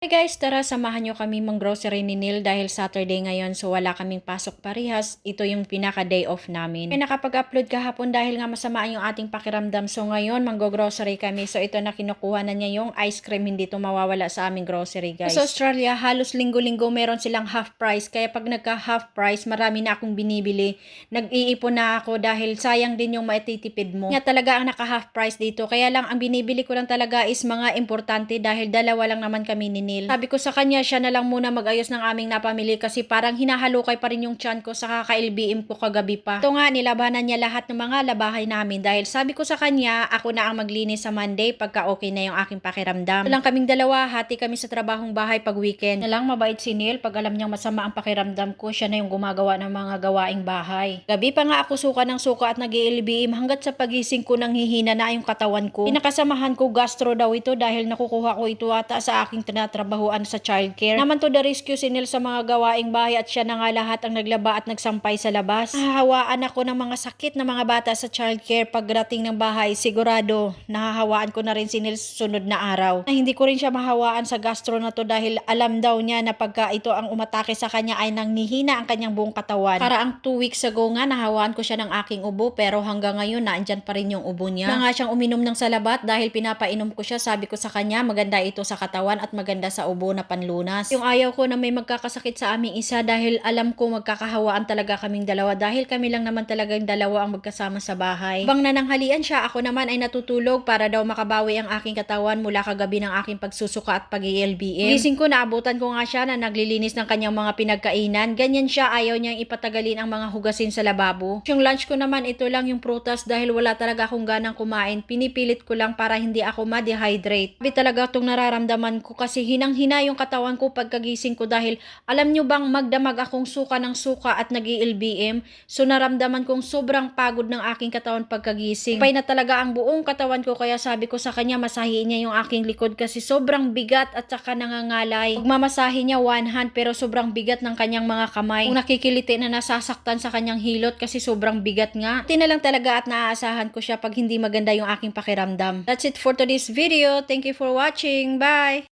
Hey guys, tara samahan nyo kami mang-grocery ni Neil dahil Saturday ngayon so wala kaming pasok parehas. Ito yung pinaka-day off namin. May nakapag-upload kahapon dahil nga masama yung ating pakiramdam. So ngayon, mang-grocery kami. So ito na kinukuha na niya yung ice cream. Hindi ito mawawala sa aming grocery guys. Sa Australia, halos linggo-linggo meron silang half price. Kaya pag nagka-half price, marami na akong binibili. Nag-iipon na ako dahil sayang din yung maititipid mo. Nga talaga ang naka-half price dito. Kaya lang ang binibili ko lang talaga is mga importante dahil dalawa lang naman kami ni Neil. Sabi ko sa kanya, siya na lang muna mag-ayos ng aming napamili kasi parang hinahalukay pa rin yung tiyan ko sa kaka-LBM ko kagabi pa. Ito nga, nilabanan niya lahat ng mga labahay namin dahil sabi ko sa kanya, ako na ang maglinis sa Monday pagka okay na yung aking pakiramdam. Lang kaming dalawa, hati kami sa trabahong bahay pag weekend. Nalang mabait si Neil, pag alam niyang masama ang pakiramdam ko, siya na yung gumagawa ng mga gawaing bahay. Gabi pa nga ako suka ng suka at nag-LBM hanggat sa pagising ko nang hihina na yung katawan ko. Pinakasamahan ko gastro daw ito dahil nakukuha ko ito ata sa aking trabahuan sa childcare. Naman to the rescue si Neil sa mga gawaing bahay at siya na nga lahat ang naglaba at nagsampay sa labas. Nahahawaan ako ng mga sakit na mga bata sa childcare pagdating ng bahay. Sigurado, nahahawaan ko na rin si Neil sunod na araw. Hindi ko rin siya mahawaan sa gastro na to dahil alam daw niya na pagka ito ang umatake sa kanya ay nanghihina ang kanyang buong katawan. Para ang 2 weeks ago nga, nahawaan ko siya ng aking ubo pero hanggang ngayon naandyan pa rin yung ubo niya. Na nga siyang uminom ng salabat dahil pinapainom ko siya. Sabi ko sa kanya, maganda ito sa katawan at maganda sa ubo na panlunas. Yung ayaw ko na may magkakasakit sa aming isa dahil alam ko magkakahawaan talaga kaming dalawa dahil kami lang naman talagang dalawa ang magkasama sa bahay. Bang nananghalian siya, ako naman ay natutulog para daw makabawi ang aking katawan mula kagabi ng aking pagsusuka at pag-ELBM. Gising ko, naabutan ko nga siya na naglilinis ng kanyang mga pinagkainan. Ganyan siya, ayaw niyang ipatagalin ang mga hugasin sa lababo. Yung lunch ko naman, ito lang yung prutas dahil wala talaga akong ganang kumain. Pinipilit ko lang para hindi ako ma-dehydrate. Sabi talaga itong nararamdaman ko kasi hinang-hina yung katawan ko pagkagising ko dahil alam nyo bang magdamag akong suka ng suka at nag-ELBM, so naramdaman kong sobrang pagod ng aking katawan pagkagising. Pay na talaga ang buong katawan ko kaya sabi ko sa kanya masahiin niya yung aking likod kasi sobrang bigat at saka nangangalay. Pagmamasahe niya one hand pero sobrang bigat ng kanyang mga kamay. Kung nakikiliti na nasasaktan sa kanyang hilot kasi sobrang bigat nga. Tina lang talaga at naaasahan ko siya pag hindi maganda yung aking pakiramdam. That's it for today's video. Thank you for watching. Bye!